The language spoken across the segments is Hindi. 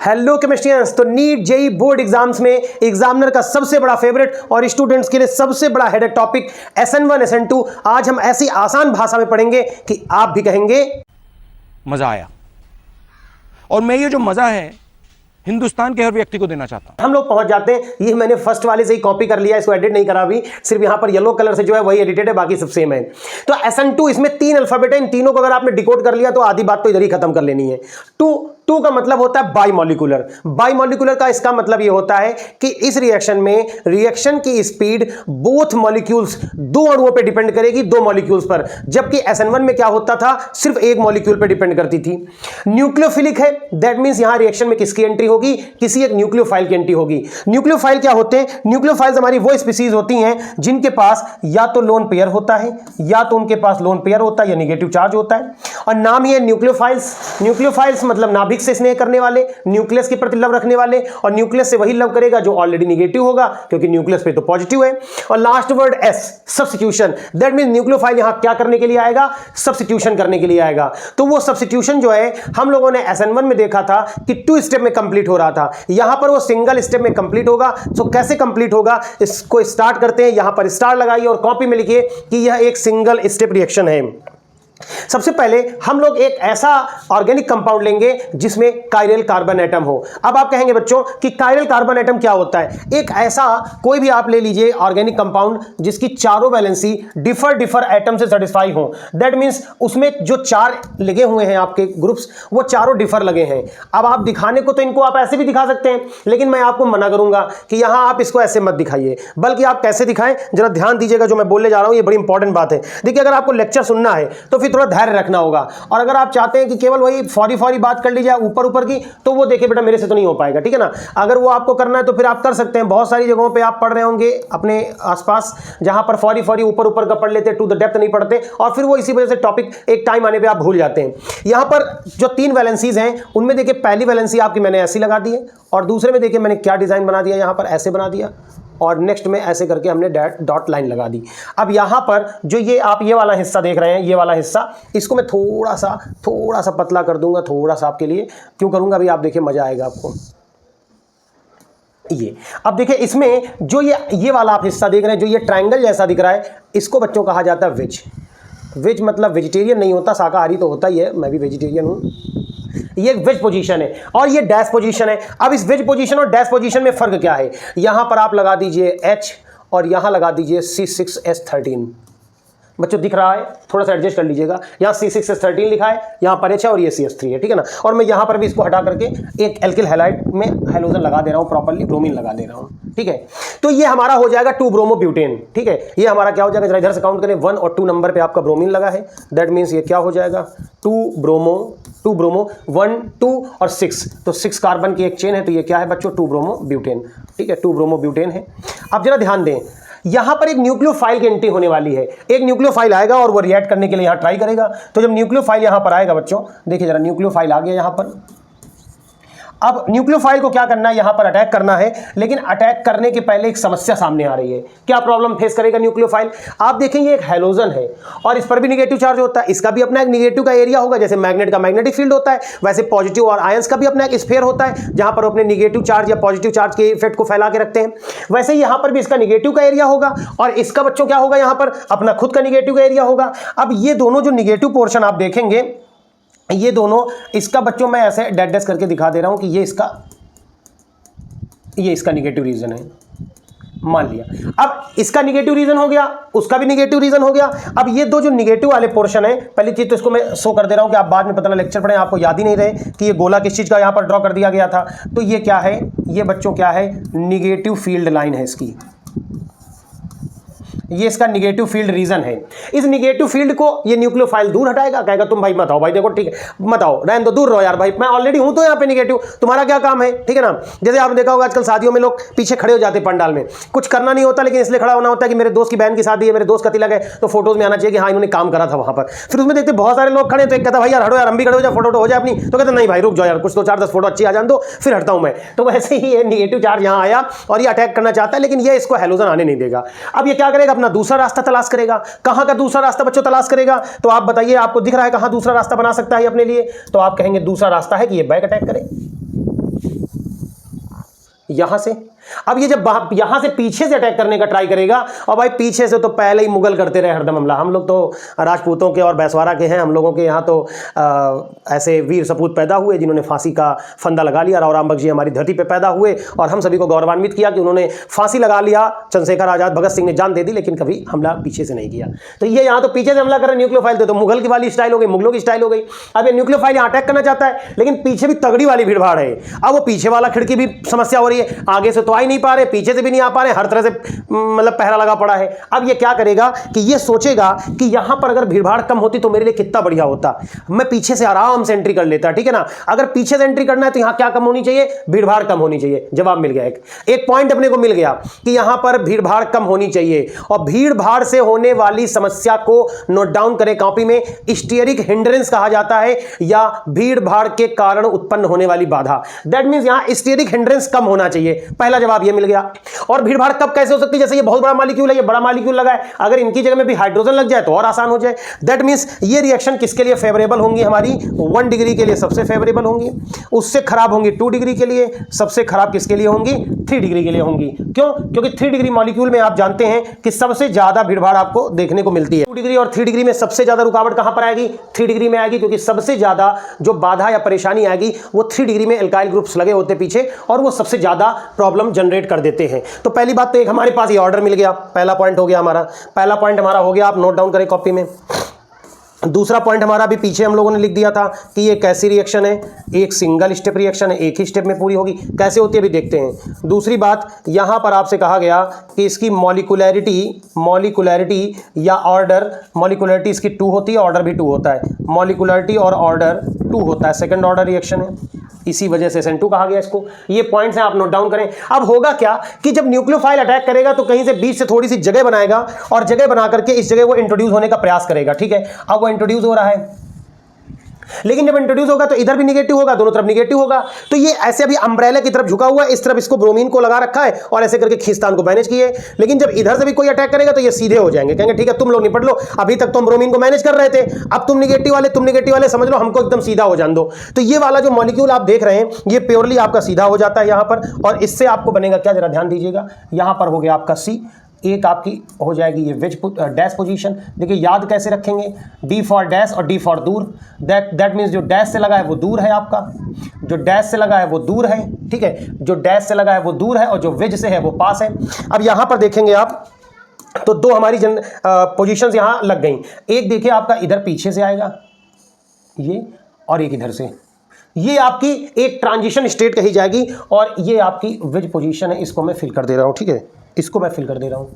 हेलो केमिस्ट्रियंस। तो नीट जेई बोर्ड एग्जाम्स में एग्जामिनर का सबसे बड़ा फेवरेट और स्टूडेंट्स के लिए सबसे बड़ा हेडेक टॉपिक SN1 SN2 आज हम ऐसी आसान भाषा में पढ़ेंगे कि आप भी कहेंगे मजा आया। और मैं ये जो मजा है हिंदुस्तान के हर व्यक्ति को देना चाहता हूं। हम लोग पहुंच जाते हैं। ये मैंने फर्स्ट वाले से ही कॉपी कर लिया, इसको एडिट नहीं करा अभी, सिर्फ यहां पर येलो कलर से जो है वही एडिटेड है, बाकी सब सेम है। तो SN2 इसमें 3 अल्फाबेट है, इन तीनों को अगर आपने डिकोड कर लिया तो आधी बात तो इधर ही खत्म कर लेनी है। टू का मतलब होता है बाइमॉलिक्यूलर। बाइमॉलिक्यूलर का इसका मतलब ये होता है कि इस रिएक्शन में रिएक्शन की स्पीड बोथ मॉलिक्यूल्स, दो अणुओं पे डिपेंड करेगी, दो मॉलिक्यूल्स पर, जबकि SN1 में क्या होता था, सिर्फ एक मॉलिक्यूल पे डिपेंड करती थी। न्यूक्लियोफिलिक है, दैट मींस यहां रिएक्शन में किसकी एंट्री होगी, किसी एक न्यूक्लियोफाइल की एंट्री होगी। न्यूक्लियोफाइल क्या होते हैं? न्यूक्लियोफाइल्स हमारी वो स्पीसीज होती हैं जिनके पास या तो लोन पेयर होता है या तो उनके पास लोन पेयर होता है या नेगेटिव चार्ज होता है, और नाम ही है न्यूक्लियोफाइल्स। न्यूक्लियोफाइल्स मतलब नाभिक से स्नेह करने वाले, न्यूक्लियस के प्रति लव रखने वाले, और न्यूक्लियस से वही लव करेगा जो ऑलरेडी नेगेटिव होगा, क्योंकि न्यूक्लियस पे तो पॉजिटिव है। और last word S, substitution. That means nucleophile यहां क्या करने के लिए आएगा, सब्स्टिट्यूशन करने के लिए आएगा। तो वो सब्स्टिट्यूशन जो है हम लोगों ने SN1 में देखा था कि 2 स्टेप में कंप्लीट हो रहा था, यहां पर वो सिंगल स्टेप में कंप्लीट होगा। तो कैसे कंप्लीट होगा, इसको स्टार्ट करते हैं। यहां पर स्टार लगाइए और कॉपी में लिखिए कि यह एक सिंगल स्टेप रिएक्शन है। सबसे पहले हम लोग एक ऐसा ऑर्गेनिक कंपाउंड लेंगे जिसमें कायरल कार्बन एटम हो। अब आप कहेंगे बच्चों कि कायरल कार्बन एटम क्या होता है? एक ऐसा कोई भी आप ले लीजिए ऑर्गेनिक कंपाउंड जिसकी चारों वैलेंसी डिफर एटम से सेटिस्फाई हो। दैट मींस उसमें जो 4 लगे हुए हैं आपके ग्रुप्स, वो चारों डिफर लगे हैं। अब आप दिखाने को तो इनको आप ऐसे भी दिखा सकते हैं, लेकिन मैं आपको मना करूंगा कि यहां आप इसको ऐसे मत दिखाइए, बल्कि आप कैसे दिखाएं, जरा ध्यान दीजिएगा जो मैं बोलने जा रहा हूं, ये बड़ी इंपॉर्टेंट बात है। देखिए, अगर आपको लेक्चर सुनना है तो फिर थोड़ा धैर्य रखना होगा, और अगर आप चाहते हैं कि केवल वही फौरी बात कर ली जाए ऊपर की, तो वो देखिए बेटा मेरे से तो नहीं हो पाएगा, ठीक है ना। अगर वो आपको करना है तो फिर आप कर सकते हैं। बहुत सारी जगहों पे आप पढ़ रहे होंगे अपने आसपास जहां पर फौरी ऊपर का पढ़ लेते, टू द डेप्थ नहीं पढ़ते, और फिर वो इसी वजह से टॉपिक एक टाइम आने पे आप भूल जाते हैं। यहां पर जो 3 वैलेंसीज हैं उनमें देखिए पहली वैलेंसी आपकी मैंने ऐसी लगा दी है, और दूसरे में देखिए मैंने क्या डिजाइन बना दिया, यहां पर ऐसे बना दिया, और नेक्स्ट में ऐसे करके हमने डॉट लाइन लगा दी। अब यहां पर जो ये आप ये वाला हिस्सा देख रहे हैं, ये वाला हिस्सा, इसको मैं थोड़ा सा पतला कर दूंगा, थोड़ा सा आपके लिए। क्यों करूंगा अभी आप देखिए, मजा आएगा आपको। ये अब देखिए इसमें जो ये वाला आप हिस्सा देख रहे हैं, जो ये ट्रायंगल जैसा दिख रहा है, इसको बच्चों कहा जाता है वेज। वेज मतलब वेजिटेरियन नहीं होता, शाकाहारी तो होता ही है, मैं भी वेजिटेरियन हूं। ये वेज पोजीशन है और ये डैश पोजीशन है। अब इस वेज पोजीशन और डैश पोजीशन में फर्क क्या है? यहां पर आप लगा दीजिए H और यहां लगा दीजिए C6H13। बच्चों दिख रहा है? थोड़ा सा एडजस्ट कर लीजिएगा। यहाँ C6H13 लिखा है, यहाँ पर H है और ये CH3 है, ठीक है ना। और मैं यहाँ पर भी इसको हटा करके एक एल्किल हैलाइड में हेलोजन लगा दे रहा हूँ, प्रॉपर्ली ब्रोमीन लगा दे रहा हूँ, ठीक है। तो ये हमारा हो जाएगा 2 ब्रोमो ब्यूटेन, ठीक है। ये हमारा क्या हो जाएगा, जरा इधर से काउंट करें, 1 और 2 नंबर पे आपका ब्रोमीन लगा है। दैट मीन्स ये क्या हो जाएगा, 2 ब्रोमो 1 2 और 6, तो 6 कार्बन की एक चेन है, तो ये क्या है बच्चों, 2 ब्रोमो ब्यूटेन, ठीक है, 2 ब्रोमो ब्यूटेन है। अब जरा ध्यान दें, यहां पर एक न्यूक्लियोफाइल की एंट्री होने वाली है। एक न्यूक्लियोफाइल आएगा और वो रिएक्ट करने के लिए यहां ट्राई करेगा। तो जब न्यूक्लियोफाइल यहां पर आएगा बच्चों, देखिए जरा, न्यूक्लियोफाइल आ गया यहां पर। अब न्यूक्लियोफाइल को क्या करना है, यहां पर अटैक करना है, लेकिन अटैक करने के पहले एक समस्या सामने आ रही है। क्या प्रॉब्लम फेस करेगा न्यूक्लियोफाइल? आप देखेंगे एक हैलोजन है और इस पर भी निगेटिव चार्ज होता है, इसका भी अपना एक निगेटिव का एरिया होगा, जैसे मैग्नेट का मैग्नेटिक फील्ड होता है, वैसे पॉजिटिव और आयंस का भी अपना एक स्फीयर होता है जहां पर अपने निगेटिव चार्ज या पॉजिटिव चार्ज के इफेक्ट को फैला के रखते हैं। वैसे यहां पर भी इसका निगेटिव का एरिया होगा और इसका बच्चों क्या होगा, यहां पर अपना खुद का निगेटिव का एरिया होगा। अब ये दोनों जो निगेटिव पोर्शन आप देखेंगे, ये दोनों, इसका बच्चों मैं ऐसे डैश करके दिखा दे रहा हूं कि ये इसका निगेटिव रीजन है, मान लिया। अब इसका निगेटिव रीजन हो गया, उसका भी निगेटिव रीजन हो गया। अब ये दो जो निगेटिव वाले पोर्शन है, पहली चीज तो इसको मैं शो कर दे रहा हूं कि आप बाद में पता ना लेक्चर पढ़ें आपको याद ही नहीं रहे कि ये गोला किस चीज का यहां पर ड्रॉ कर दिया गया था। तो ये क्या है, ये बच्चों क्या है, निगेटिव फील्ड लाइन है इसकी, ये इसका निगेटिव फील्ड रीजन है। इस निगेटिव फील्ड को ये न्यूक्लियोफाइल दूर हटाएगा, कहेगा तुम भाई मत आओ, भाई देखो ठीक है मत आओ, रहने दो, दूर रहो यार भाई, मैं ऑलरेडी हूं तो यहाँ पे निगेटिव, तुम्हारा क्या काम है, ठीक है ना। जैसे आपने देखा होगा आजकल शादियों में लोग पीछे खड़े हो जाते हैं पंडाल में, कुछ करना नहीं होता लेकिन इसलिए खड़ा होना होता है कि मेरे दोस्त की बहन की शादी है, मेरे दोस्त का तिलक है, तो फोटोज में आना चाहिए कि हाँ इन्होंने काम करा था वहां पर। फिर उसमें देखते बहुत सारे लोग खड़े, तो एक कहता भाई यार हटो यार, हम भी खड़े हो जाए, फोटो हो जाए अपनी, तो कहते नहीं भाई रुक जाओ यार, कुछ तो 4-10 फोटो अच्छी आ जान दो, फिर हटता हूं मैं। तो वैसे ही ये निगेटिव चार्ज यहाँ आया और ये अटैक करना चाहता है, लेकिन ये इसको हेलोजन आने नहीं देगा। अब ये क्या करेगा, अपना दूसरा रास्ता तलाश करेगा। कहां का दूसरा रास्ता बच्चों तलाश करेगा? तो आप बताइए, आपको दिख रहा है कहां दूसरा रास्ता बना सकता है अपने लिए? तो आप कहेंगे दूसरा रास्ता है कि ये बैक अटैक करे। यहां से। अब ये जब यहां से पीछे से अटैक करने का ट्राई करेगा, और भाई पीछे से तो पहले ही मुगल करते रहे हरदम हमला। हम लोग तो राजपूतों के और बैसवारा के हैं, हम लोगों के यहाँ तो ऐसे वीर सपूत पैदा हुए जिन्होंने फांसी का फंदा लगा लिया। राव रामबख्श जी हमारी धरती पे पैदा हुए और हम सभी को गौरवान्वित किया कि उन्होंने फांसी लगा लिया। चंद्रशेखर आजाद, भगत सिंह ने जान दे दी, लेकिन कभी हमला पीछे से नहीं किया। तो ये यहाँ तो पीछे से हमला कर रहे न्यूक्लियोफाइल, तो मुगल की वाली स्टाइल हो गई, मुगलों की स्टाइल हो गई। अब ये न्यूक्लियोफाइल यहाँ अटैक करना चाहता है, लेकिन पीछे भी तगड़ी वाली भीड़ भाड़ है। अब वो पीछे वाला खिड़की भी समस्या हो रही है, आगे से तो आ ही नहीं पा रहे, पीछे से भी नहीं आ पा रहे, हर तरह से मतलब पहरा लगा पड़ा है। अब ये क्या करेगा कि ये सोचेगा कि यहां पर अगर भीड़ भाड़ कम होती तो मेरे लिए कितना बढ़िया होता, मैं पीछे से आराम से एंट्री कर लेता, ठीक है ना। अगर पीछे से एंट्री करना है तो यहां क्या कम होनी चाहिए, भीड़ भाड़ कम होनी चाहिए। जवाब मिल गया, एक पॉइंट अपने को मिल गया कि यहां पर भीड़ भाड़ कम होनी चाहिए। और भीड़ भाड़ से होने वाली समस्या को नोट डाउन करें कॉपी में, स्टीयरिक हिंड्रेंस कहा जाता है, या भीड़ भाड़ के कारण उत्पन्न होने वाली बाधा। दैट मींस यहां स्टीयरिक हिंड्रेंस कम होना चाहिए। पहला जवाब ये मिल गया। और भीड़ भाड़ कब कैसे हो सकती है, जैसे ये बहुत बड़ा मॉलिक्यूल है, ये बड़ा मॉलिक्यूल लगा है, अगर इनकी जगह में भी हाइड्रोजन लग जाए तो और आसान हो जाए। दैट मींस ये रिएक्शन किसके लिए फेवरेबल होंगी, हमारी 1 डिग्री के लिए सबसे फेवरेबल होंगी, उससे खराब होंगी 2 डिग्री के लिए, सबसे खराब किसके लिए होंगी, 3 डिग्री के लिए होंगी। क्यों? क्योंकि 3 डिग्री मॉलिक्यूल में आप जानते हैं कि सबसे ज्यादा भीड़ भाड़ आपको देखने को मिलती है। 2 डिग्री और 3 डिग्री में सबसे ज्यादा रुकावट कहां पर आएगी, 3 डिग्री में आएगी, क्योंकि सबसे ज्यादा जो बाधा या परेशानी आएगी वो 3 डिग्री में एल्काइल ग्रुप्स लगे होते पीछे, और वो सबसे ज्यादा प्रॉब्लम जनरेट कर देते हैं। तो पहली बात तो एक हमारे पास ये ऑर्डर मिल गया, पहला पॉइंट हो गया हमारा, पहला पॉइंट हमारा हो गया, आप नोट डाउन करें कॉपी में। दूसरा पॉइंट हमारा भी पीछे हम लोगों ने लिख दिया था कि ये कैसी रिएक्शन है, एक सिंगल स्टेप रिएक्शन है, एक ही स्टेप में पूरी होगी। कैसे होती है अभी देखते हैं। दूसरी बात, यहां पर आपसे कहा गया कि इसकी मॉलिक्युलैरिटी या ऑर्डर, मॉलिक्युलैरिटी इसकी 2 होती है, ऑर्डर भी 2 होता है, मॉलिक्युलैरिटी और ऑर्डर 2 होता है, सेकंड ऑर्डर रिएक्शन है, इसी वजह से SN2 कहा गया इसको। ये पॉइंट्स हैं, आप नोट डाउन करें। अब होगा क्या कि जब न्यूक्लियोफाइल अटैक करेगा तो कहीं से बीच से थोड़ी सी जगह बनाएगा, और जगह बना करके इस जगह वो इंट्रोड्यूस होने का प्रयास करेगा, ठीक है। अब वो इंट्रोड्यूस हो रहा है, लेकिन जब इंट्रोड्यूस होगा तो इधर भी निगेटिव होगा, दोनों तरफ निगेटिव होगा। तो ये ऐसे अभी अम्ब्रेला की तरफ झुका हुआ है, इस तरफ इसको ब्रोमीन को लगा रखा है और ऐसे करके खींचतान को मैनेज किए। लेकिन जब इधर से भी कोई अटैक करेगा तो ये सीधे हो जाएंगे, कहेंगे ठीक है तुम लोग निपट लो, अभी तक तो हम ब्रोमीन को मैनेज कर रहे थे, अब तुम निगेटिव वाले समझ लो, हमको एकदम सीधा हो जान दो। तो ये वाला जो मॉलिक्यूल आप देख रहे हैं ये प्योरली आपका सीधा हो जाता है यहां पर, और इससे आपको बनेगा क्या, जरा ध्यान दीजिएगा। यहां पर हो गया आपका C, एक आपकी हो जाएगी ये वेज डैश पोजीशन। देखिए याद कैसे रखेंगे, D फॉर डैश और D फॉर दूर। दैट मीन्स जो डैश से लगा है वो दूर है आपका, जो डैश से लगा है वो दूर है, ठीक है, जो डैश से लगा है वो दूर है, और जो वेज से है वो पास है। अब यहां पर देखेंगे आप तो 2 हमारी पोजीशंस यहां लग गई। एक देखिए आपका इधर पीछे से आएगा ये, और एक इधर से, ये आपकी एक ट्रांजिशन स्टेट कही जाएगी, और ये आपकी वेज पोजीशन है। इसको मैं फिल कर दे रहा हूं, ठीक है, इसको मैं फिल कर दे रहा हूं।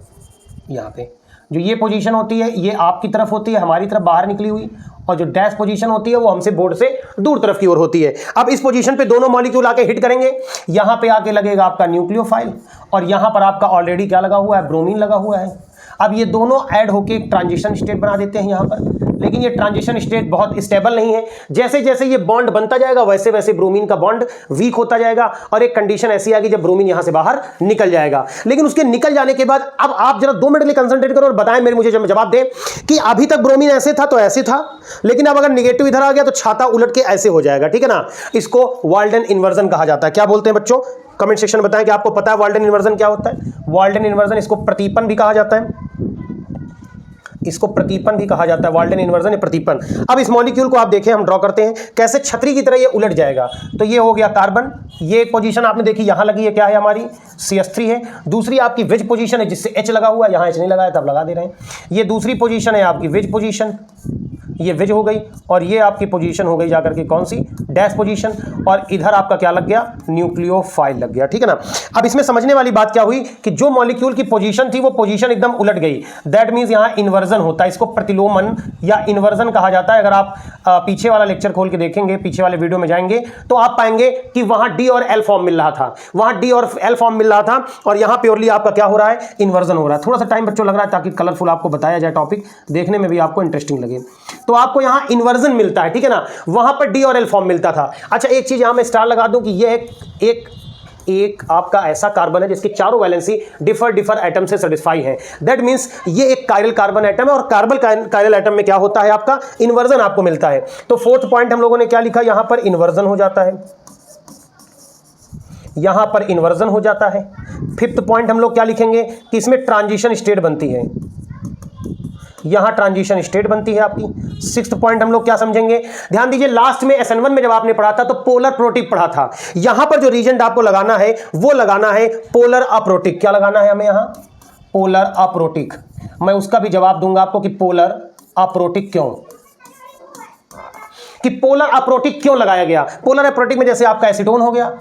यहाँ पे जो ये पोजीशन होती है ये आपकी तरफ होती है, हमारी तरफ बाहर निकली हुई, और जो डैश पोजीशन होती है वो हमसे बोर्ड से दूर तरफ की ओर होती है। अब इस पोजीशन पे दोनों मॉलिक्यूल आके हिट करेंगे, यहाँ पे आके लगेगा आपका न्यूक्लियोफाइल, और यहाँ पर आपका ऑलरेडी क्या लगा हुआ है, ब्रोमीन लगा हुआ है। अब ये दोनों ऐड होके एक ट्रांजिशन स्टेट बना देते हैं यहाँ पर, लेकिन ये ट्रांजिशन स्टेट बहुत स्टेबल नहीं है। जैसे जैसे ये बॉन्ड बनता जाएगा वैसे वैसे ब्रोमीन का बॉन्ड वीक होता जाएगा, और एक कंडीशन ऐसी आएगी जब ब्रोमीन यहां से बाहर निकल जाएगा। लेकिन उसके निकल जाने के बाद अब आप जरा 2 मिनट के लिए कंसंट्रेट करो और बताएं मुझे जवाब दें कि अभी तक ब्रोमीन ऐसे था तो ऐसे था, लेकिन अब अगर निगेटिव इधर आ गया तो छाता उलट के ऐसे हो जाएगा, ठीक है ना। इसको वाल्डन इन्वर्जन कहा जाता है। क्या बोलते हैं बच्चों, कमेंट सेक्शन में बताएं कि आपको पता है वाल्डन इन्वर्जन क्या होता है। वाल्डन इन्वर्जन, इसको प्रतीपन भी कहा जाता है, इसको प्रतीपन भी कहा जाता है। वाल्डन इन्वर्जन है प्रतीपन। अब इस मॉलिक्यूल को आप देखें, हम ड्रॉ करते हैं कैसे छतरी की तरह ये उलट जाएगा। तो ये हो गया कार्बन, ये पोजीशन आपने देखी यहां लगी है, क्या है हमारी CH3 है। दूसरी आपकी वेज पोजीशन है जिससे H लगा हुआ है, यहां H नहीं लगाया तब लगा दे रहे हैं। ये दूसरी पोजीशन है आपकी वेज पोजीशन, ये वेज हो गई, और ये आपकी पोजीशन हो गई जाकर के कौन सी, डैश पोजीशन, और इधर आपका क्या लग गया, न्यूक्लियोफाइल लग गया, ठीक है ना। अब इसमें समझने वाली बात क्या हुई कि जो मॉलिक्यूल की पोजीशन थी वो पोजीशन एकदम उलट गई। दैट मींस यहां इन्वर्जन होता है, इसको प्रतिलोमन या इन्वर्जन कहा जाता है। अगर आप पीछे वाला लेक्चर खोल के देखेंगे, पीछे वाले वीडियो में जाएंगे तो आप पाएंगे कि वहां D और L फॉर्म मिल रहा था, वहां D और L फॉर्म मिल रहा था, और यहां प्योरली आपका क्या हो रहा है, इन्वर्जन हो रहा है। थोड़ा सा टाइम बच्चों लग रहा है ताकि कलरफुल आपको बताया जाए, टॉपिक देखने में भी आपको इंटरेस्टिंग लगे। तो आपको यहां इन्वर्जन मिलता है, ठीक है ना, वहां पर D और L फॉर्म मिलता था। अच्छा एक चीज यहां मैं स्टार लगा दूं कि यह एक आपका ऐसा कार्बन है जिसकी चारों वैलेंसी डिफर एटम से सेटिस्फाई है। दैट मींस ये एक कायरल कार्बन एटम है, और कार्बन कायरल एटम में क्या होता है, आपका इन्वर्जन आपको मिलता है। तो 4th पॉइंट हम लोगों ने क्या लिखा, यहां पर इन्वर्जन हो जाता है। यहां पर इन्वर्जन हो जाता है। फिफ्थ पॉइंट हम लोग क्या लिखेंगे कि इसमें ट्रांजिशन स्टेट बनती है, यहां ट्रांजिशन स्टेट बनती है आपकी। सिक्स्थ पॉइंट हम लोग क्या समझेंगे, ध्यान दीजिए लास्ट में SN1 में जब आपने पढ़ा था तो पोलर प्रोटिक पढ़ा था, यहां पर जो रीजेंट आपको लगाना है वो लगाना है पोलर अप्रोटिक। क्या लगाना है हमें यहां, पोलर अप्रोटिक। मैं उसका भी जवाब दूंगा आपको कि पोलर अप्रोटिक क्यों, कि पोलर अप्रोटिक क्यों लगाया गया। पोलर अप्रोटिक में जैसे आपका एसीटोन हो गया,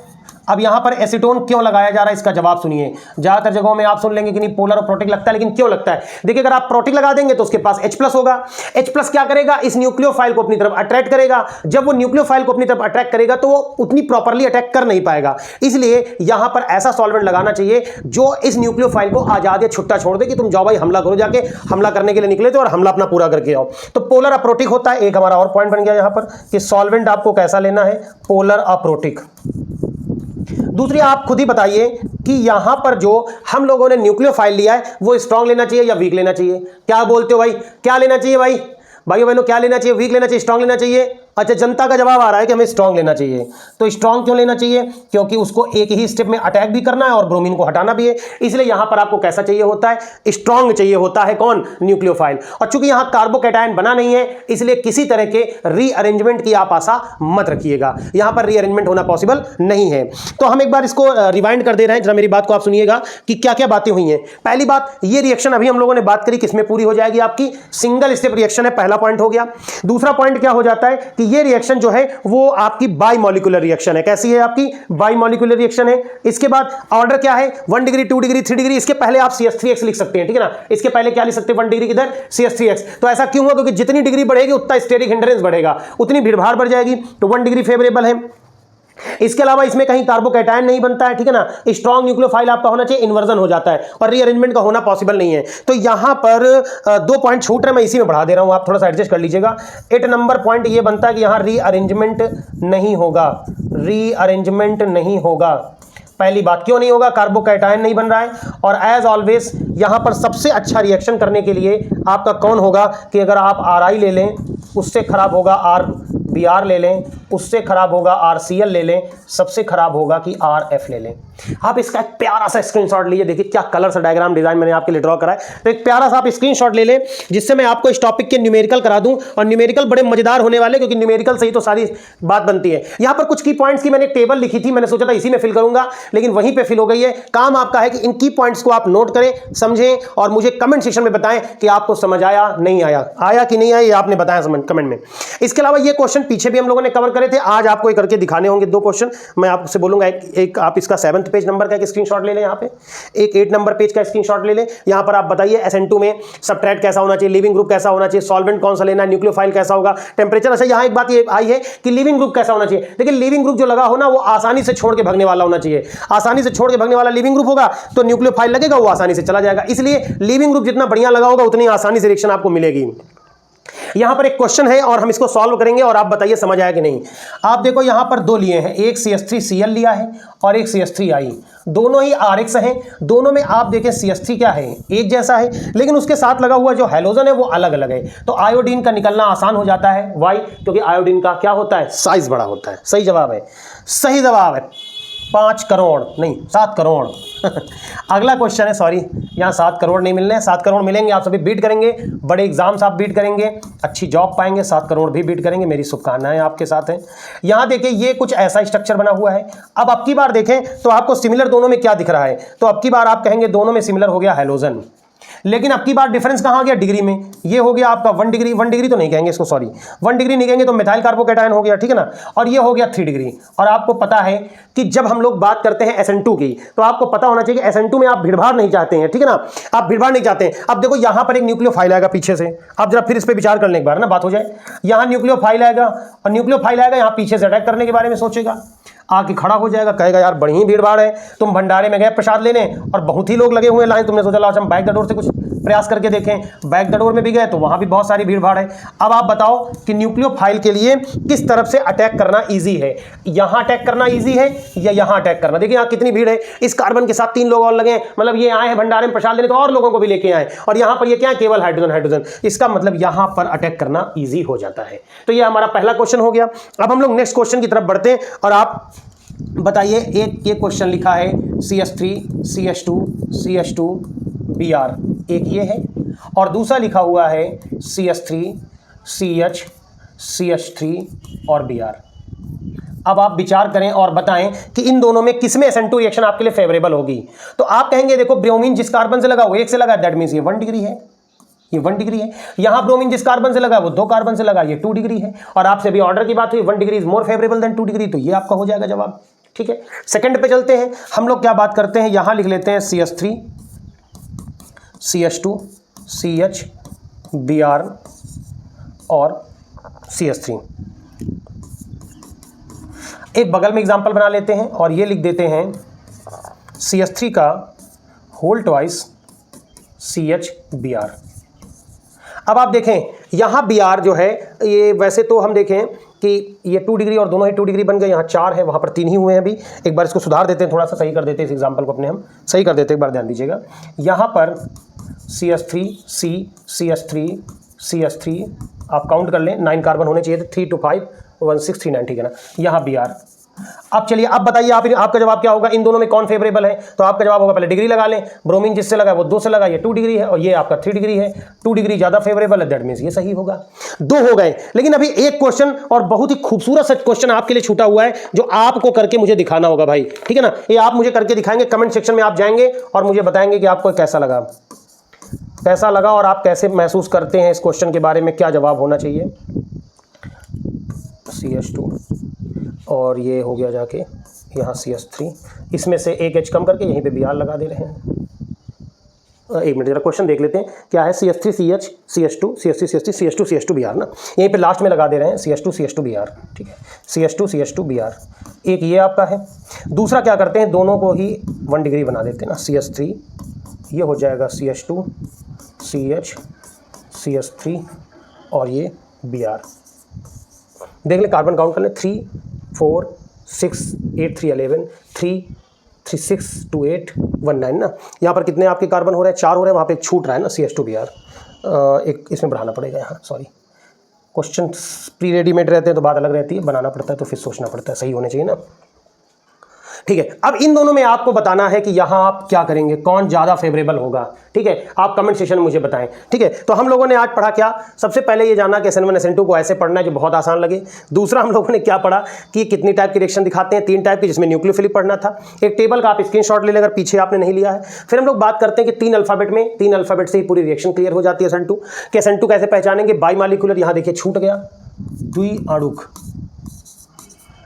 अब यहां पर एसीटोन क्यों लगाया जा रहा है इसका जवाब सुनिए। ज्यादातर जगहों में आप सुन लेंगे कि नहीं पोलर और प्रोटिक लगता है, लेकिन क्यों लगता है। देखिए अगर आप प्रोटिक लगा देंगे तो उसके पास H+ होगा, H+ क्या करेगा, इस न्यूक्लियोफाइल को अपनी तरफ अट्रैक्ट करेगा। जब वो न्यूक्लियोफाइल को अपनी तरफ अट्रैक्ट करेगा तो वो उतनी प्रॉपर्ली अटैक कर नहीं पाएगा, इसलिए यहां पर ऐसा सॉल्वेंट लगाना चाहिए जो इस न्यूक्लियोफाइल को आजाद या छुट्टा छोड़ दे कि तुम जाओ भाई हमला करो, जाके हमला करने के लिए निकले थे और हमला अपना पूरा करके आओ। तो पोलर अप्रोटिक होता है। एक हमारा और पॉइंट बन गया यहां पर कि सॉल्वेंट आपको कैसा लेना है, पोलर अप्रोटिक। दूसरी आप खुद ही बताइए कि यहां पर जो हम लोगों ने न्यूक्लियोफाइल लिया है वो स्ट्रांग लेना चाहिए या वीक लेना चाहिए। क्या बोलते हो भाई, क्या लेना चाहिए भाई, भाइयों बहनों क्या लेना चाहिए, वीक लेना चाहिए, स्ट्रांग लेना चाहिए। अच्छा जनता का जवाब आ रहा है कि हमें स्ट्रांग लेना चाहिए। तो स्ट्रांग क्यों लेना चाहिए, क्योंकि उसको एक ही स्टेप में अटैक भी करना है और ब्रोमीन को हटाना भी है, इसलिए यहां पर आपको कैसा चाहिए होता है, स्ट्रांग चाहिए होता है। कौन, न्यूक्लियोफाइल। और चूंकि यहां कार्बोकैटायन बना नहीं है इसलिए किसी तरह के रीअरेंजमेंट की आप आशा मत रखिएगा, यहां पर रीअरेंजमेंट होना पॉसिबल नहीं है। तो हम एक बार इसको रिवाइंड कर दे रहे हैं, जरा मेरी बात को आप सुनिएगा कि क्या क्या बातें हुई हैं। पहली बात, ये रिएक्शन अभी हम लोगों ने बात करी किसमें पूरी हो जाएगी, आपकी सिंगल स्टेप रिएक्शन है, पहला पॉइंट हो गया। दूसरा पॉइंट क्या हो जाता है कि ये रिएक्शन जो है वो आपकी बाइमॉलिक्यूलर रिएक्शन है। कैसी है आपकी, बाइमॉलिक्यूलर रिएक्शन है। इसके बाद ऑर्डर क्या है, 1 डिग्री 2 डिग्री 3 डिग्री। इसके पहले आप CH3X लिख सकते हैं, ठीक है ना। इसके पहले क्या लिख सकते हैं, 1 डिग्री किधर, CH3X। तो ऐसा क्यों हुआ, क्योंकि जितनी डिग्री बढ़ेगी उतना स्टेरिक हिंड्रेंस बढ़ेगा, उतनी भीड़भाड़ बढ़ जाएगी, तो 1 डिग्री फेवरेबल है। इसके अलावा इसमें कहीं कार्बोकैटायन नहीं बनता है, ठीक है ना। स्ट्रॉन्ग न्यूक्लियोफाइल आपका होना चाहिए, इन्वर्जन हो जाता है और रीअरेंजमेंट का होना पॉसिबल नहीं है। तो यहां पर 2 पॉइंट छूट रहे, मैं इसी में बढ़ा दे रहा हूं, आप थोड़ा सा एडजस्ट कर लीजिएगा। 8 नंबर पॉइंट ये बनता है कि यहां रीअरेंजमेंट नहीं होगा, रीअरेंजमेंट नहीं होगा। पहली बात क्यों नहीं होगा, कार्बोकैटायन नहीं बन रहा है। और एज ऑलवेज यहां पर सबसे अच्छा रिएक्शन करने के लिए आपका कौन होगा कि अगर आप RI ले लें उससे खराब होगा RBr ले लें, उससे खराब होगा RCl ले लें, सबसे खराब होगा कि RF ले लें। आप इसका एक प्यारा सा स्क्रीनशॉट लीजिए, देखिए क्या कलर सा डायग्राम डिजाइन मैंने आपके लिए ड्रॉ करा है। तो एक प्यारा सा आप स्क्रीनशॉट ले लें जिससे मैं आपको इस टॉपिक के न्यूमेरिकल करा दूं, और न्यूमेरिकल बड़े मजेदार होने वाले, क्योंकि न्यूमेरिकल से ही तो सारी बात बनती है। यहां पर कुछ की पॉइंट्स की मैंने टेबल लिखी थी, मैंने सोचा था इसी में फिल करूंगा, लेकिन वहीं पे फिल हो गई है। काम आपका है कि इन की पॉइंट्स को आप नोट करें, समझें और मुझे कमेंट सेक्शन में बताएं कि आपको समझ आया नहीं आया, आया कि नहीं आया, ये आपने बताया कमेंट में। इसके अलावा ये क्वेश्चन पीछे भी हम लोगों ने कवर करे थे, आज आपको ये करके दिखाने होंगे 2 क्वेश्चन। मैं आपसे बोलूंगा एक आप इसका 7th पेज नंबर का एक स्क्रीनशॉट ले लें, यहाँ पे एक 8 नंबर पेज का स्क्रीनशॉट ले लें। यहाँ पर आप बताइए SN2 में सबट्रैक्ट कैसा होना चाहिए, लिविंग ग्रुप कैसा होना चाहिए, सॉल्वेंट कौन सा लेना है, न्यूक्लियोफाइल कैसा होगा, टेम्परेचर। अच्छा यहाँ एक बात ये आई है कि लिविंग ग्रुप कैसा होना चाहिए। देखिए लिविंग ग्रुप जो लगा हो ना वो आसानी से छोड़ के भागने वाला होना चाहिए, आसानी से छोड़ के भागने वाला लिविंग ग्रुप होगा तो न्यूक्लियोफाइल लगेगा वो आसानी से चला जाएगा। इसलिए लिविंग ग्रुप जितना बढ़िया लगा होगा उतनी आसानी से रिएक्शन आपको मिलेगी। यहां पर एक क्वेश्चन है और हम इसको सॉल्व करेंगे और आप बताइए समझ आया कि नहीं। आप देखो यहां पर 2 लिए हैं, एक CH3Cl लिया है और एक CH3I, दोनों ही RX हैं। दोनों में आप देखें CH3 क्या है, एक जैसा है, लेकिन उसके साथ लगा हुआ जो हैलोजन है वो अलग अलग है। तो आयोडीन का निकलना आसान हो जाता है। वाई, क्योंकि आयोडीन का क्या होता है, साइज बड़ा होता है। सही जवाब है, सही जवाब है 5 करोड़ नहीं 7 करोड़। अगला क्वेश्चन है, सॉरी यहाँ 7 करोड़ नहीं मिलने, 7 करोड़ मिलेंगे, आप सभी बीट करेंगे, बड़े एग्जाम्स आप बीट करेंगे, अच्छी जॉब पाएंगे, 7 करोड़ भी बीट करेंगे, मेरी शुभकामनाएं आपके साथ हैं। यहाँ देखिए ये कुछ ऐसा स्ट्रक्चर बना हुआ है। अब अब की बार देखें तो आपको सिमिलर दोनों में क्या दिख रहा है, तो अब की बार आप कहेंगे दोनों में सिमिलर हो गया हैलोजन, लेकिन अब की बार डिफरेंस कहां आ गया, डिग्री में। ये हो गया आपका 1 डिग्री, 1 डिग्री तो नहीं कहेंगे इसको, सॉरी 1 डिग्री नहीं कहेंगे तो मिथाइल कार्बोकैटायन हो गया, ठीक है ना। और ये हो गया 3 डिग्री। और आपको पता है कि जब हम लोग बात करते हैं SN2 की तो आपको पता होना चाहिए कि SN2 में आप भीड़भाड़ नहीं चाहते हैं, ठीक है ना, आप भीड़भाड़ नहीं चाहते हैं। अब देखो यहां पर एक न्यूक्लियोफाइल आएगा पीछे से, आप जरा फिर इस पर विचार कर लें एक बार ना, बात हो जाए। यहां न्यूक्लियोफाइल आएगा और न्यूक्लियोफाइल आएगा यहां पीछे से अटैक करने के बारे में सोचेगा, आके खड़ा हो जाएगा, कहेगा यार बड़ी ही भीड़भाड़ है, तुम भंडारे में गए प्रसाद लेने और बहुत ही लोग लगे हुए लाइन, तुमने सोचा लाओ हम बैक द डोर से कुछ प्रयास करके देखें, बैक द डोर में भी गए तो वहां भी बहुत सारी भीड़ भाड़ है। अब आप बताओ कि न्यूक्लियोफाइल के लिए किस तरफ से अटैक करना इजी है, यहां अटैक करना इजी है या यहां अटैक करना। देखिए यहां कितनी भीड़ है, इस कार्बन के साथ 3 लोग और लगे, मतलब ये आए हैं भंडारे में प्रसाद लेने तो और लोगों को भी लेके आए, और यहां पर ये क्या है, केवल हाइड्रोजन हाइड्रोजन, इसका मतलब यहां पर अटैक करना ईजी हो जाता है। तो ये हमारा पहला क्वेश्चन हो गया। अब हम लोग नेक्स्ट क्वेश्चन की तरफ बढ़ते हैं और आप बताइए, एक ये क्वेश्चन लिखा है CH3 CH2 CH2 Br, एक ये है, और दूसरा लिखा हुआ है CH3 CH CH3 और Br। अब आप विचार करें और बताएं कि इन दोनों में किसमें SN2 रिएक्शन आपके लिए फेवरेबल होगी। तो आप कहेंगे देखो ब्रोमीन जिस कार्बन से लगा वो 1 से लगा, दैट मीन्स ये 1 डिग्री है, ये 1 डिग्री है। यहां ब्रोमीन जिस कार्बन से लगा वो 2 कार्बन से लगा, ये 2 डिग्री है। और आपसे भी ऑर्डर की बात हुई 1 degree is more favourable than 2 degree, तो ये आपका हो जाएगा जवाब। ठीक है, सेकंड पे चलते हैं। हम लोग क्या बात करते हैं, यहां लिख लेते हैं CH3 CH2 CH Br और CH3। एक बगल में एग्जांपल बना लेते हैं और ये लिख देते हैं CH3 का होल ट्वाइस CH Br। अब आप देखें यहाँ Br जो है, ये वैसे तो हम देखें कि ये 2 डिग्री और दोनों ही 2 डिग्री बन गए, यहाँ 4 है, वहाँ पर 3 ही हुए हैं अभी। एक बार इसको सुधार देते हैं, थोड़ा सा सही कर देते हैं, इस एग्जांपल को अपने हम सही कर देते हैं, एक बार ध्यान दीजिएगा। यहाँ पर CH3 CH3 CH3 आप काउंट कर लें, 9 कार्बन होने चाहिए थे, 3 2 5 1 6 3 9, ठीक है ना। यहाँ Br। अब चलिए, अब बताइए आपका जवाब क्या होगा, इन दोनों में कौन फेवरेबल है। तो आपका जवाब होगा, पहले डिग्री लगा लें, ब्रोमीन जिससे लगा वो 2 से लगा, ये 2 डिग्री है, और ये आपका 3 डिग्री है, 2 डिग्री ज़्यादा फेवरेबल है, दैट मीन्स ये सही होगा। 2 हो गए, लेकिन अभी एक क्वेश्चन और बहुत ही खूबसूरत सा क्वेश्चन आपके लिए छूटा हुआ है, जो आपको करके मुझे दिखाना होगा भाई, ठीक है ना। ये आप मुझे करके दिखाएंगे, कमेंट सेक्शन में आप जाएंगे और मुझे बताएंगे कि आपको कैसा लगा और आप कैसे महसूस करते हैं इस क्वेश्चन के बारे में, क्या जवाब होना चाहिए। CH2 और ये हो गया जाके यहाँ CH3, इसमें से एक H कम करके यहीं पे Br लगा दे रहे हैं। एक मिनट जरा क्वेश्चन देख लेते हैं क्या है। CH3 CH CH2 CH3 CH3 CH2 CH2 Br ना, यहीं पे लास्ट में लगा दे रहे हैं CH2 CH2 Br, ठीक है, CH2 CH2 Br। एक ये आपका है। दूसरा क्या करते हैं, दोनों को ही 1 डिग्री बना देते हैं ना, CH3 ये हो जाएगा CH2 CH CH3 और ये Br। देख ले, कार्बन काउंट कर ले, 3 4 6 8 3 11 3 3 6 2 8 1 9 ना। यहाँ पर कितने आपके कार्बन हो रहे हैं, 4 हो रहे हैं, वहाँ पे एक छूट रहा है ना CH2 Br। एक इसमें बढ़ाना पड़ेगा यहाँ, सॉरी, क्वेश्चन प्री रेडीमेड रहते हैं तो बात अलग रहती है, बनाना पड़ता है तो फिर सोचना पड़ता है, सही होने चाहिए ना। ठीक है, अब इन दोनों में आपको बताना है कि यहां आप क्या करेंगे, कौन ज़्यादा फेवरेबल होगा। ठीक है, आप कमेंट सेक्शन में मुझे बताएं। ठीक है, तो हम लोगों ने आज पढ़ा क्या, सबसे पहले ये जाना कि SN1 SN2 को ऐसे पढ़ना है जो बहुत आसान लगे। दूसरा हम लोगों ने क्या पढ़ा कि कितनी टाइप की रिएक्शन दिखाते हैं, 3 टाइप की, जिसमें न्यूक्लियोफिलिक पढ़ना था। एक टेबल का आप स्क्रीनशॉट ले लें अगर पीछे आपने नहीं लिया है। फिर हम लोग बात करते हैं कि 3 अल्फाबेट से ही पूरी रिएक्शन क्लियर हो जाती है SN2 कि SN2 कैसे पहचानेंगे। बाई मालिकुलर, यहाँ देखिए छूट गया, द्विअणुक,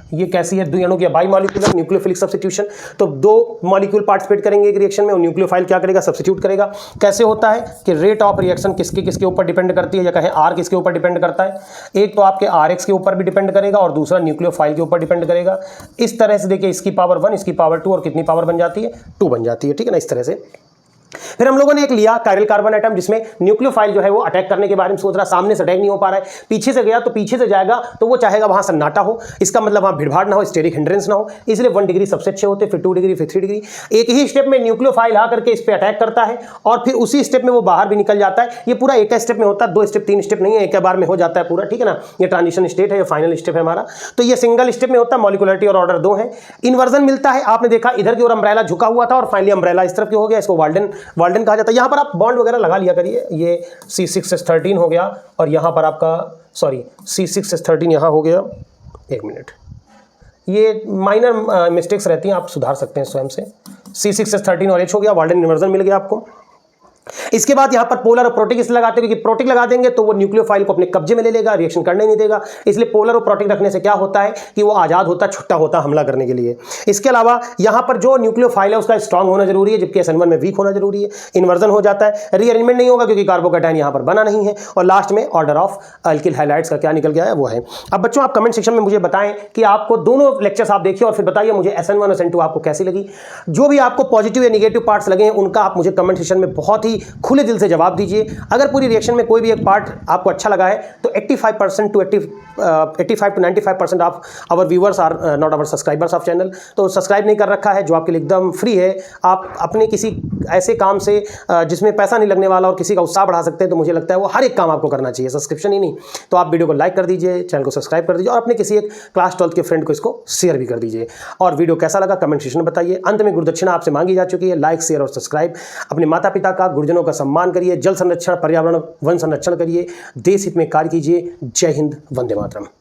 ये कैसी है, द्विअणुक या बाई मॉलिक्यूलर न्यूक्लियोफिलिक सब्स्टिट्यूशन। तो 2 मॉलिक्यूल पार्टिसिपेट करेंगे एक रिएक्शन में और न्यूक्लियोफाइल क्या करेगा, सब्स्टिट्यूट करेगा। कैसे होता है कि रेट ऑफ रिएक्शन किसके ऊपर डिपेंड करती है, या कहें R किसके ऊपर डिपेंड करता है। एक तो आपके RX के ऊपर भी डिपेंड करेगा और दूसरा न्यूक्लियोफाइल के ऊपर डिपेंड करेगा। इस तरह से देखिए, इसकी पावर 1 इसकी पावर 2 और कितनी पावर बन जाती है, 2 बन जाती है। ठीक है ना, इस तरह से। फिर हम लोगों ने एक लिया कायरल कार्बन एटम, जिसमें न्यूक्लियोफाइल जो है वो अटैक करने के बारे में सोच रहा, सामने से अटैक नहीं हो पा रहा है, पीछे से गया तो पीछे से जाएगा तो वो चाहेगा वहां सन्नाटा हो, इसका मतलब वहां भीड़भाड़ ना हो, स्टेरिक हिंड्रेंस ना हो, इसलिए 1 डिग्री सबसे अच्छे होते, फिर 2 डिग्री, फिर 3 डिग्री। एक ही स्टेप में न्यूक्लियोफाइल आकर के इस पर अटैक करता है और फिर उसी स्टेप में वो बाहर भी निकल जाता है। ये पूरा एक स्टेप में होता है, 2 स्टेप 3 स्टेप नहीं है, एक बार में हो जाता है पूरा। ठीक है ना, ये ट्रांजिशन स्टेट है, ये फाइनल स्टेप है हमारा। तो ये सिंगल स्टेप में होता है, मॉलिक्युलरिटी और ऑर्डर 2 है। इन्वर्जन मिलता है, आपने देखा इधर की ओर अम्ब्रेला झुका हुआ था और फाइनली अम्ब्रेला इस तरफ की हो गया, इसको वाल्डन कहा जाता है। यहाँ पर आप बॉन्ड वगैरह लगा लिया करिए, ये C6H13 हो गया और यहाँ पर आपका सॉरी C6H13 यहाँ हो गया। एक मिनट, ये माइनर मिस्टेक्स रहती हैं, आप सुधार सकते हैं स्वयं से। C6H13 और H हो गया, वाल्डन इन्वर्जन मिल गया आपको। इसके बाद यहाँ पर पोलर और प्रोटिक इसलिए लगाते हैं क्योंकि प्रोटिक लगा देंगे तो वो न्यूक्लियोफाइल को अपने कब्जे में ले लेगा, रिएक्शन करने नहीं देगा। इसलिए पोलर और प्रोटिक रखने से क्या होता है कि वो आज़ाद होता, छुट्टा होता हमला करने के लिए। इसके अलावा यहाँ पर जो न्यूक्लियोफाइल है उसका स्ट्रांग होना जरूरी है, जबकि SN1 में वीक होना जरूरी है। इन्वर्जन हो जाता है, रीअरेंजमेंट नहीं होगा क्योंकि कार्बोकैटायन यहाँ पर बना नहीं है। और लास्ट में ऑर्डर ऑफ अल्किल हाइलाइट्स का क्या निकल गया है वो है। अब बच्चों आप कमेंट सेक्शन में मुझे बताएं कि आपको दोनों लेक्चर्स आप देखिए और फिर बताइए मुझे SN1 और SN2 आपको कैसी लगी। जो भी आपको पॉजिटिव या निगेटिव पार्ट्स लगे हैं उनका आप मुझे कमेंट सेक्शन में बहुत ही भी खुले दिल से जवाब दीजिए। अगर पूरी रिएक्शन में कोई भी एक पार्ट आपको अच्छा लगा है तो 85% to 95% of our viewers are not our subscribers of channel. तो सब्सक्राइब नहीं कर रखा है, जो आपके लिए एकदम फ्री है। आप अपने किसी ऐसे काम से जिसमें पैसा नहीं लगने वाला और किसी का उत्साह बढ़ा सकते हैं, तो मुझे लगता है वो हर एक काम आपको करना चाहिए, सब्सक्रिप्शन ही नहीं। तो आप वीडियो को लाइक कर दीजिए, चैनल को सब्सक्राइब कर दीजिए और अपने किसी एक क्लास 12th के फ्रेंड को इसको शेयर भी कर दीजिए। और वीडियो कैसा लगा कमेंट सेक्शन में बताइए। अंत में गुरुदक्षिणा आपसे मांगी जा चुकी है, लाइक शेयर और सब्सक्राइब। अपने माता पिता का, गुरुजनों का सम्मान करिए, जल संरक्षण, पर्यावरण, वन संरक्षण करिए, देश हित में कार्य कीजिए। जय हिंद, वंदे मातरम।